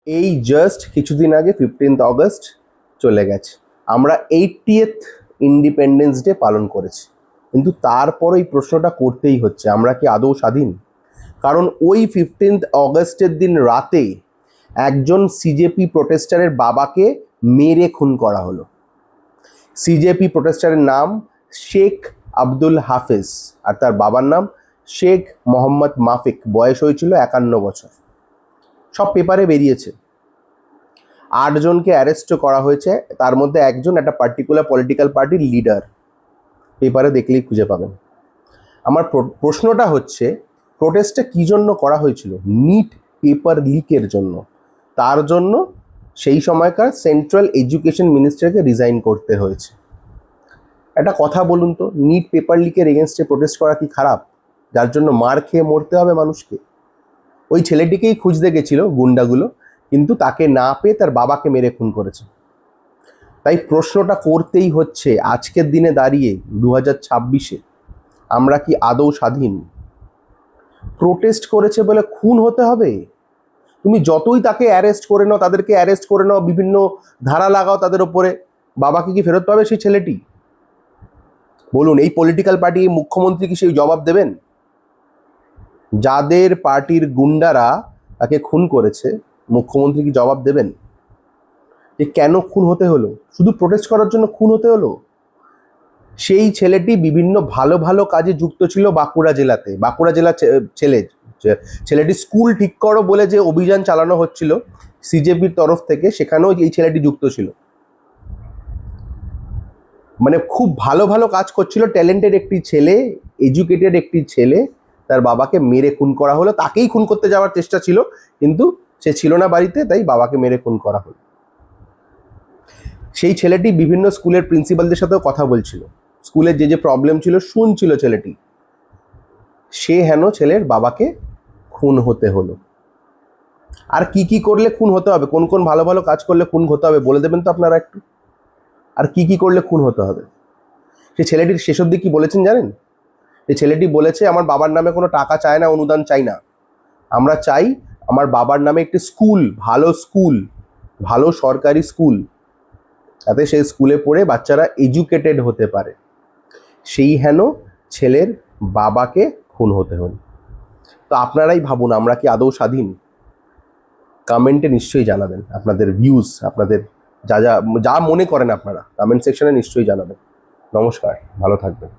এই জাস্ট কিছুদিন আগে 15th অগস্ট চলে গেছে, আমরা 80th ইন্ডিপেন্ডেন্স ডে পালন করেছি। কিন্তু তারপর এই প্রশ্নটা করতেই হচ্ছে, আমরা কি আদৌ স্বাধীন? কারণ ওই 15th অগস্টের দিন রাতে একজন সিজেপি প্রোটেস্টারের বাবাকে মেরে খুন করা হলো। সিজেপি প্রোটেস্টারের নাম শেখ আব্দুল হাফেজ আর তার বাবার নাম শেখ মোহাম্মদ মাফিক। বয়স হয়েছিল 51 বছর। সব পেপারে বেরিয়েছে। 8 জনকে অ্যারেস্ট করা হয়েছে, তার মধ্যে একজন একটা পার্টিকুলার পলিটিক্যাল পার্টির লিডার। পেপারে দেখলেই খুঁজে পাবেন। আমার প্রশ্নটা হচ্ছে, প্রোটেস্টটা কী জন্য করা হয়েছিল? নিট পেপার লিকের জন্য। তার জন্য সেই সময়কার সেন্ট্রাল এডুকেশন মিনিস্টারকে রিজাইন করতে হয়েছে। একটা কথা বলুন তো, নিট পেপার লিকের এগেনস্টে প্রোটেস্ট করা কি খারাপ, যার জন্য মার খেয়ে মরতে হবে মানুষকে? ওই ছেলেটিকেই খুঁজতে গেছিল গুন্ডাগুলো, কিন্তু তাকে না পেয়ে তার বাবাকে মেরে খুন করেছে। তাই প্রশ্নটা করতেই হচ্ছে, আজকের দিনে দাঁড়িয়ে 2026-এ আমরা কি আদৌ স্বাধীন? প্রোটেস্ট করেছে বলে খুন হতে হবে? তুমি যতই তাকে অ্যারেস্ট করে নাও, তাদেরকে অ্যারেস্ট করে নাও, বিভিন্ন ধারা লাগাও তাদের ওপরে, বাবাকে কি ফেরত পাবে সেই ছেলেটি? বলুন, এই পলিটিক্যাল পার্টি, মুখ্যমন্ত্রী কি সেই জবাব দেবেন? যাদের পার্টির গুন্ডারা তাকে খুন করেছে, মুখ্যমন্ত্রী কি জবাব দেবেন যে কেন খুন হতে হলো? শুধু প্রোটেস্ট করার জন্য খুন হতে হলো? সেই ছেলেটি বিভিন্ন ভালো ভালো কাজে যুক্ত ছিল বাঁকুড়া জেলাতে। বাঁকুড়া জেলার ছেলেটি স্কুল ঠিক করো বলে যে অভিযান চালানো হচ্ছিল সিজেপির তরফ থেকে, সেখানেও এই ছেলেটি যুক্ত ছিল। মানে খুব ভালো ভালো কাজ করছিল, ট্যালেন্টেড একটি ছেলে, এডুকেটেড একটি ছেলে, তার বাবাকে মেরে খুন করা হলো। তাকেই খুন করতে যাওয়ার চেষ্টা ছিল, কিন্তু সে ছিল না বাড়িতে, তাই বাবাকে মেরে খুন করা হলো। সেই ছেলেটি বিভিন্ন স্কুলের প্রিন্সিপালদের সাথেও কথা বলছিল, স্কুলের যে যে প্রবলেম ছিল শুনছিল ছেলেটি। সে হেন ছেলের বাবাকে খুন হতে হলো। আর কি কি করলে খুন হতে হবে, কোন কোন ভালো ভালো কাজ করলে খুন হতে হবে বলে দেবেন তো আপনারা একটু। আর কি কি করলে খুন হতে হবে? সে ছেলেটির শেষ অবধি কি বলেছেন জানেন? যে ছেলেটি বলেছে, আমার বাবার নামে কোনো টাকা চায় না, অনুদান চাই না, আমরা চাই আমার বাবার নামে একটি স্কুল, ভালো সরকারি স্কুল, যাতে সেই স্কুলে পড়ে বাচ্চারা এডুকেটেড হতে পারে। সেই হেন ছেলের বাবাকে খুন হতে হল। তো আপনারাই ভাবুন, আমরা কি আদৌ স্বাধীন? কমেন্টে নিশ্চয়ই জানাবেন আপনাদের ভিউজ, আপনাদের যা যা যা মনে করেন আপনারা কমেন্ট সেকশনে নিশ্চয়ই জানাবেন। নমস্কার, ভালো থাকবেন।